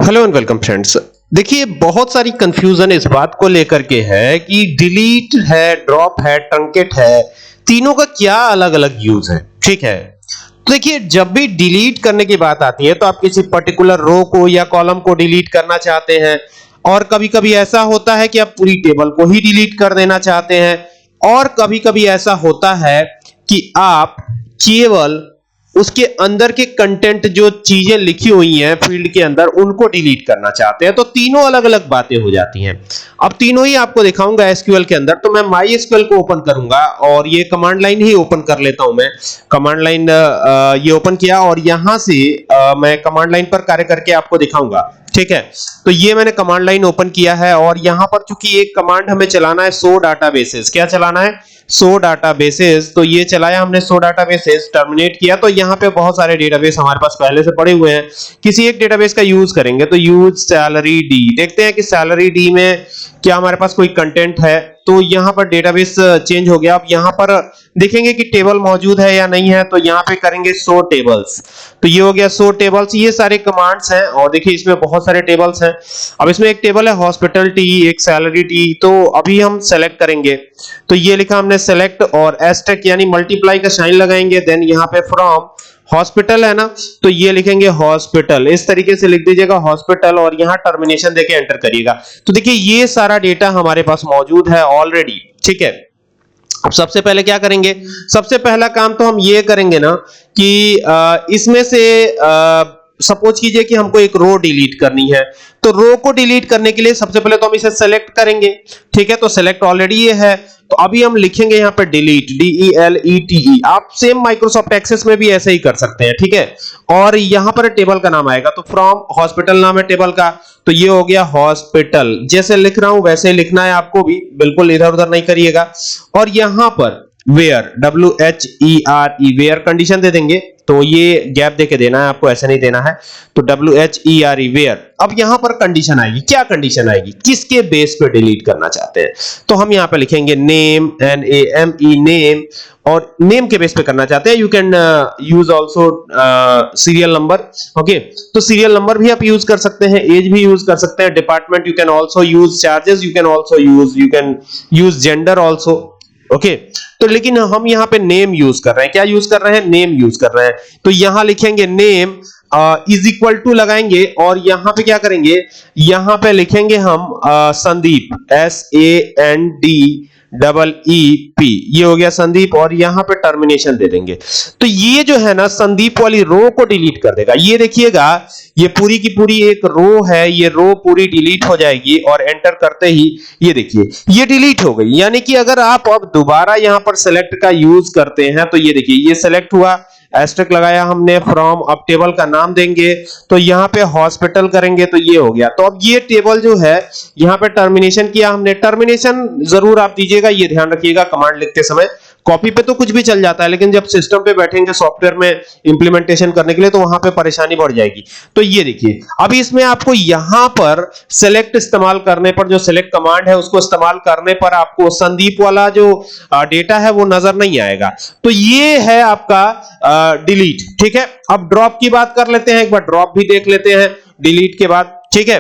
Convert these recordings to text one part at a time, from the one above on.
Hello and welcome friends. देखिए बहुत सारी कंफ्यूजन इस बात को लेकर के है कि डिलीट है, ड्रॉप है, ट्रंकेट है, तीनों का क्या अलग अलग यूज है। ठीक है, तो देखिए जब भी डिलीट करने की बात आती है तो आप किसी पर्टिकुलर रो को या कॉलम को डिलीट करना चाहते हैं, और कभी कभी ऐसा होता है कि आप पूरी टेबल को ही डिलीट कर देना चाहते हैं, और कभी कभी ऐसा होता है कि आप केवल उसके अंदर के कंटेंट जो चीजें लिखी हुई हैं फील्ड के अंदर उनको डिलीट करना चाहते हैं। तो तीनों अलग अलग बातें हो जाती हैं। अब तीनों ही आपको दिखाऊंगा एसक्यूएल के अंदर। तो मैं माई एसक्यूएल को ओपन करूंगा और ये कमांड लाइन ही ओपन कर लेता हूं। मैं कमांड लाइन ये ओपन किया और यहां से मैं कमांड लाइन पर कार्य करके आपको दिखाऊंगा। ठीक है, तो ये मैंने कमांड लाइन ओपन किया है और यहां पर चूंकि एक कमांड हमें चलाना है सो डाटाबेसेस। क्या चलाना है? सो डाटाबेसेस। तो ये चलाया हमने सो डाटाबेसेस, टर्मिनेट किया। तो यहां पे बहुत सारे डेटाबेस हमारे पास पहले से पड़े हुए हैं, किसी एक डेटाबेस का यूज करेंगे। तो यूज सैलरी डी, देखते हैं कि सैलरी डी में क्या हमारे पास कोई कंटेंट है। तो यहां पर डेटाबेस चेंज हो गया। अब यहां पर देखेंगे कि टेबल मौजूद है या नहीं है, तो यहां पे करेंगे सो टेबल्स। तो ये हो गया सो टेबल्स। ये सारे कमांड्स हैं और देखिए इसमें बहुत सारे टेबल्स हैं। अब इसमें एक टेबल है हॉस्पिटल टी, एक सैलरी टी। तो अभी हम सेलेक्ट करेंगे। तो ये लिखा हमने सेलेक्ट और एस्टेक यानी मल्टीप्लाई का साइन लगाएंगे। देन यहां पे फ्रॉम हॉस्पिटल है ना, तो ये लिखेंगे हॉस्पिटल। इस तरीके से लिख दीजिएगा हॉस्पिटल और यहां टर्मिनेशन देके एंटर करिएगा। तो देखिए ये सारा डेटा हमारे पास मौजूद है ऑलरेडी। ठीक है, अब सबसे पहले क्या करेंगे? सबसे पहला काम तो हम ये करेंगे ना कि इसमें से सपोज कीजिए कि हमको एक रो डिलीट करनी है। तो रो को डिलीट करने के लिए सबसे पहले तो हम इसे सेलेक्ट करेंगे। ठीक है, तो सेलेक्ट ऑलरेडी ये है। तो अभी हम लिखेंगे यहां पे डिलीट, DELETE। आप सेम माइक्रोसॉफ्ट एक्सेस में भी ऐसे ही कर सकते हैं। ठीक है, और यहां पर टेबल का नाम आएगा। तो फ्रॉम हॉस्पिटल नाम है टेबल का, तो ये हो गया हॉस्पिटल। जैसे लिख रहा हूं वैसे ही लिखना है आपको भी, बिल्कुल इधर उधर नहीं करिएगा। और यहां पर वेयर, WHERE, वेयर कंडीशन दे देंगे। तो ये गैप देके देना है आपको, ऐसे नहीं देना है। तो WHERE वेयर। अब यहां पर कंडीशन आएगी। क्या कंडीशन आएगी? किसके बेस पे डिलीट करना चाहते हैं? तो हम यहां पे लिखेंगे नेम, NAME, नेम। और नेम के बेस पे करना चाहते हैं। You can use also serial number. Okay, तो सीरियल नंबर भी आप यूज कर सकते हैं, एज भी यूज कर सकते हैं, department you can also use, charges you can also use, you can use gender also. Okay, तो लेकिन हम यहां पे नेम यूज कर रहे हैं। क्या यूज कर रहे हैं? नेम यूज कर रहे हैं। तो यहां लिखेंगे नेम इज इक्वल टू लगाएंगे और यहां पे क्या करेंगे? यहां पे लिखेंगे हम संदीप, SANDEEP। ये हो गया संदीप और यहां पे टर्मिनेशन दे देंगे। तो ये जो है ना संदीप वाली रो को डिलीट कर देगा। ये देखिएगा ये पूरी की पूरी एक रो है, ये रो पूरी डिलीट हो जाएगी और एंटर करते ही ये देखिए ये डिलीट हो गई। यानी कि अगर आप अब दोबारा यहां पर सेलेक्ट का यूज करते हैं तो ये देखिए ये सेलेक्ट हुआ, एस्टेरिक लगाया हमने, फ्रॉम, अब टेबल का नाम देंगे। तो यहां पे हॉस्पिटल करेंगे तो ये हो गया। तो अब ये टेबल जो है यहां पे टर्मिनेशन किया हमने। टर्मिनेशन जरूर आप दीजिएगा, ये ध्यान रखिएगा कमांड लिखते समय। कॉपी पे तो कुछ भी चल जाता है, लेकिन जब सिस्टम पे बैठेंगे सॉफ्टवेयर में इंप्लीमेंटेशन करने के लिए तो वहां पे परेशानी बढ़ जाएगी। तो ये देखिए अभी इसमें आपको यहां पर सेलेक्ट इस्तेमाल करने पर, जो सेलेक्ट कमांड है उसको इस्तेमाल करने पर आपको संदीप वाला जो डेटा है वो नजर नहीं आएगा। तो ये है आपका डिलीट। ठीक है, अब ड्रॉप की बात कर लेते हैं, एक बार ड्रॉप भी देख लेते हैं डिलीट के बाद। ठीक है,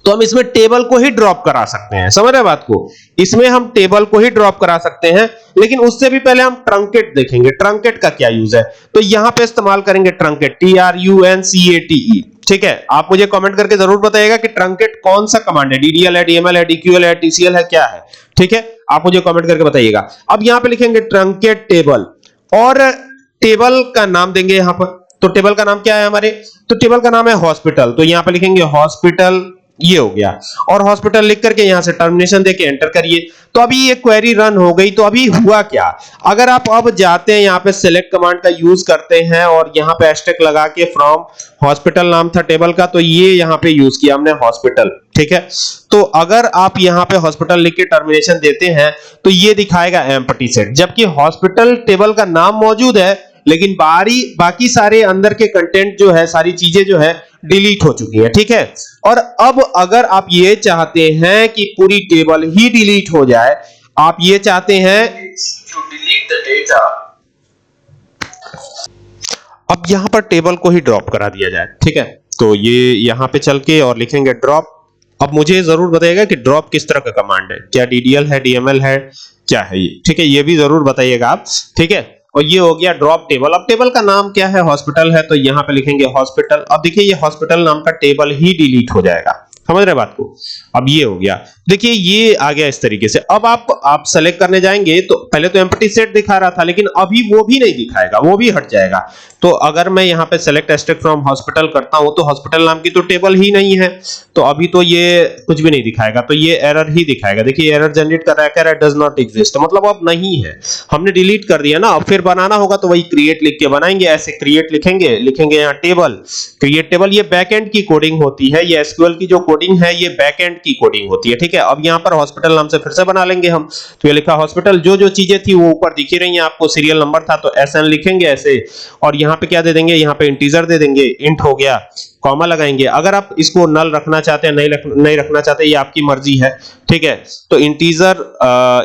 तो हम इसमें टेबल को ही ड्रॉप करा सकते हैं। समझ रहे बात को? इसमें हम टेबल को ही ड्रॉप करा सकते हैं, लेकिन उससे भी पहले हम ट्रंकेट देखेंगे। ट्रंकेट का क्या यूज है? तो यहां पे इस्तेमाल करेंगे ट्रंकेट, TRUNCATE। ठीक है, आप मुझे कमेंट करके जरूर बताइएगा कि ट्रंकेट कौन सा कमांड है, DDL है, DML है, DQL है, TCL है, क्या है? ठीक है, आप मुझे कमेंट करके बताइएगा। अब यहां पे लिखेंगे ट्रंकेट टेबल और टेबल का नाम देंगे यहां पर। तो टेबल का नाम क्या है हमारे? तो टेबल का नाम है हॉस्पिटल। तो यहां पे लिखेंगे हॉस्पिटल, ये हो गया। और हॉस्पिटल लिख करके यहां से टर्मिनेशन देके एंटर करिए। तो अभी ये क्वेरी रन हो गई। तो अभी हुआ क्या? अगर आप अब जाते हैं यहां पे सेलेक्ट कमांड का यूज करते हैं और यहां पे एस्टेरिक लगा के फ्रॉम हॉस्पिटल नाम था टेबल का, तो ये यहां पे यूज किया हमने हॉस्पिटल। ठीक है, तो अगर आप यहां पे हॉस्पिटल लिख के टर्मिनेशन देते हैं तो ये दिखाएगा एम्प्टी सेट, जबकि हॉस्पिटल टेबल का नाम मौजूद है लेकिन बाकी सारे अंदर के कंटेंट जो है, सारी चीजें जो है डिलीट हो चुकी है। ठीक है, और अब अगर आप ये चाहते हैं कि पूरी टेबल ही डिलीट हो जाए, आप ये चाहते हैं टू डिलीट द डेटा, अब यहां पर टेबल को ही ड्रॉप करा दिया जाए। ठीक है, तो ये यहां पे चल के और लिखेंगे ड्रॉप। अब मुझे जरूर बताइएगा कि ड्रॉप किस तरह का कमांड है, क्या डीडीएल है, डीएमएल है, क्या है ये, ठीक है, ये भी जरूर बताइएगा आप, ठीक है। और ये हो गया ड्रॉप टेबल। अब टेबल का नाम क्या है, हॉस्पिटल है, तो यहां पे लिखेंगे हॉस्पिटल। अब देखिए ये हॉस्पिटल नाम का टेबल ही डिलीट हो जाएगा, समझ रहे बात को। अब ये हो गया, देखिए ये आ गया इस तरीके से। अब आप सेलेक्ट करने जाएंगे तो पहले तो एम्प्टी सेट दिखा रहा था, लेकिन अभी वो भी नहीं दिखाएगा, वो भी हट जाएगा। तो अगर मैं यहां पे सेलेक्ट एक्सट्रैक्ट फ्रॉम हॉस्पिटल करता हूं तो हॉस्पिटल नाम की तो टेबल ही नहीं है, तो अभी तो ये कुछ भी नहीं दिखाएगा, तो ये एरर ही दिखाएगा। देखिए एरर जनरेट कर रहा है, कह रहा है डज नॉट एग्जिस्ट, मतलब अब नहीं है, हमने डिलीट कर दिया ना। अब फिर बनाना होगा तो वही क्रिएट लिख के बनाएंगे, ऐसे क्रिएट लिखेंगे, लिखेंगे यहाँ टेबल, क्रिएट टेबल। ये बैकएंड की कोडिंग होती है, ये एसक्यूएल की जो कोडिंग है ये बैकएंड की कोडिंग होती है, ठीक है। अब यहाँ पर हॉस्पिटल नाम से फिर से बना लेंगे हम, तो ये लिखा हॉस्पिटल, जो जो चीजें थी वो ऊपर दिखी रही हैं आपको, सीरियल नंबर था तो एसएन लिखेंगे ऐसे, और यहाँ पे क्या दे देंगे, यहाँ पे इंटीजर दे देंगे, इंट हो गया, कॉमा लगाएंगे। अगर आप इसको नल रखना चाहते हैं, नहीं रखना चाहते, ये आपकी मर्जी है, ठीक है। तो इंटीजर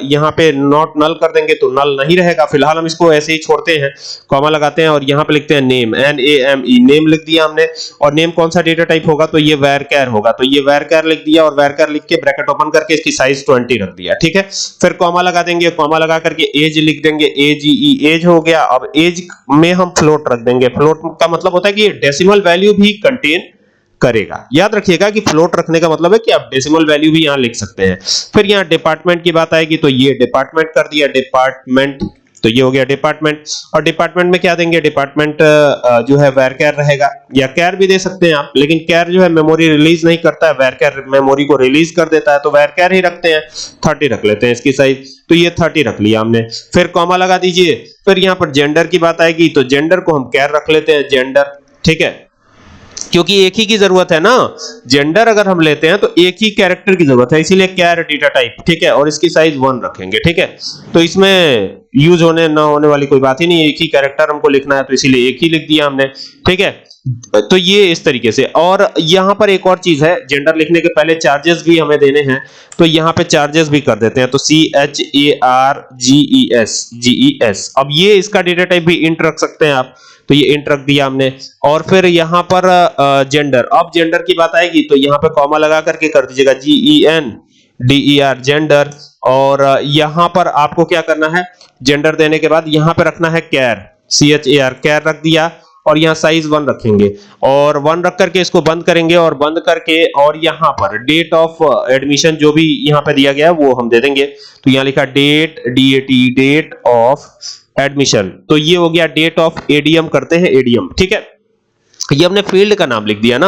यहाँ पे नॉट नल कर देंगे तो नल नहीं रहेगा, फिलहाल हम इसको ऐसे ही छोड़ते हैं, कॉमा लगाते हैं और यहाँ पे लिखते हैं नेम, NAME, नेम लिख दिया हमने। और नेम कौन सा डेटा टाइप होगा, तो ये varchar होगा, तो ये varchar लिख दिया, और varchar लिख के ब्रैकेट ओपन करके इसकी साइज 20 रख दिया, ठीक है। फिर कॉमा लगा देंगे, कॉमा लगा करके एज लिख देंगे, AGE, एज हो गया। अब एज में हम फ्लोट रख देंगे, फ्लोट का मतलब होता है कि डेसिमल वैल्यू भी कंटेन करेगा। याद रखिएगा कि फ्लोट रखने का मतलब है कि आप डेसिमल वैल्यू भी यहां लिख सकते हैं। फिर यहां डिपार्टमेंट की बात आएगी, तो ये डिपार्टमेंट कर दिया, डिपार्टमेंट, तो ये हो गया डिपार्टमेंट। और डिपार्टमेंट में क्या देंगे, डिपार्टमेंट जो है varchar रहेगा, या कैर भी दे सकते हैं आप, लेकिन कैर जो है मेमोरी रिलीज नहीं करता है, varchar मेमोरी को रिलीज कर देता है, तो varchar ही रखते हैं, 30 रख लेते हैं इसकी साइज, तो ये 30 रख लिया हमने। फिर कॉमा लगा दीजिए। फिर यहां पर जेंडर की बात आएगी, तो जेंडर को हम कैर रख लेते हैं, जेंडर, ठीक है, क्योंकि एक ही की जरूरत है ना। जेंडर अगर हम लेते हैं तो एक ही कैरेक्टर की जरूरत है, इसीलिए कैर डेटा टाइप, ठीक है, और इसकी साइज 1 रखेंगे, ठीक है। तो इसमें यूज होने ना होने वाली कोई बात ही नहीं है, एक ही कैरेक्टर हमको लिखना है तो इसीलिए एक ही लिख दिया हमने, ठीक है। तो ये इस तरीके से। और यहां पर एक और चीज है, जेंडर लिखने के पहले चार्जेस भी हमें देने हैं, तो यहां पे चार्जेस भी कर देते हैं, तो CHARGES। अब ये इसका डेटा टाइप भी इंट रख सकते हैं आप, तो ये इंट रख दिया हमने। और फिर यहां पर जेंडर, अब जेंडर की बात आएगी तो यहां पे कॉमा लगा करके कर दीजिएगा, GENDER, जेंडर। और यहां पर आपको क्या करना है, जेंडर देने के बाद यहां पे रखना है कैर, CHAR, कैर रख दिया, और यहां साइज 1 रखेंगे, और 1 रख करके इसको बंद करेंगे, और बंद करके और यहां पर डेट ऑफ एडमिशन जो भी यहां पे दिया गया है वो हम दे देंगे, तो यहां लिखा date, DAT, date of admission, तो ये हो गया डेट ऑफ ADM, करते हैं ADM, ठीक है। ये हमने फील्ड का नाम लिख दिया ना।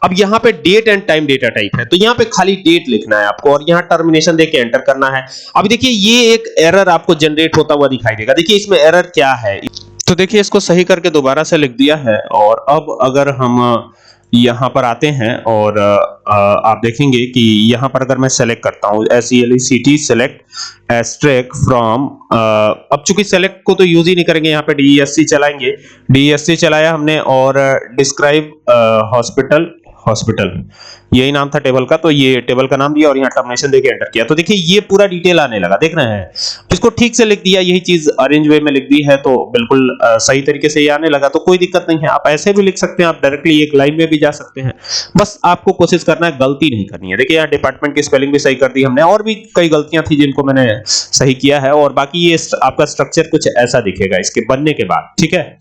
अब यहां पे date and time data type है, तो यहां पे खाली डेट लिखना है आपको, और यहां टर्मिनेशन देके एंटर करना है। अब देखिए ये एक एरर आपको जनरेट होता हुआ दिखाई देगा, देखिए इसमें एरर क्या है, तो देखिए इसको सही करके दोबारा से लिख दिया है। और अब अगर हम यहां पर आते हैं और आप देखेंगे कि यहां पर अगर मैं सेलेक्ट करता हूं SELECT सेलेक्ट एक्सट्रैक्ट फ्रॉम, अब चूंकि सेलेक्ट को तो यूज ही नहीं करेंगे, यहां पे DESC चलाएंगे, DESC चलाया हमने, और डिस्क्राइब हॉस्पिटल यही नाम था टेबल का, तो ये टेबल का नाम दिया और यहाँ टर्मिनेशन देके एंटर किया, तो देखिए ये पूरा डिटेल आने लगा, देख रहे हैं। इसको ठीक से लिख दिया, यही चीज अरेंज वे में लिख दी है, तो बिल्कुल सही तरीके से ये आने लगा, तो कोई दिक्कत नहीं है। आप ऐसे भी लिख सकते हैं, आप डायरेक्टली एक लाइन में भी जा सकते हैं, बस आपको कोशिश करना है गलती नहीं करनी है। देखिए यहाँ डिपार्टमेंट की स्पेलिंग भी सही कर दी हमने, और भी कई गलतियां थी जिनको मैंने सही किया है, और बाकी ये आपका स्ट्रक्चर कुछ ऐसा दिखेगा इसके बनने के बाद, ठीक है।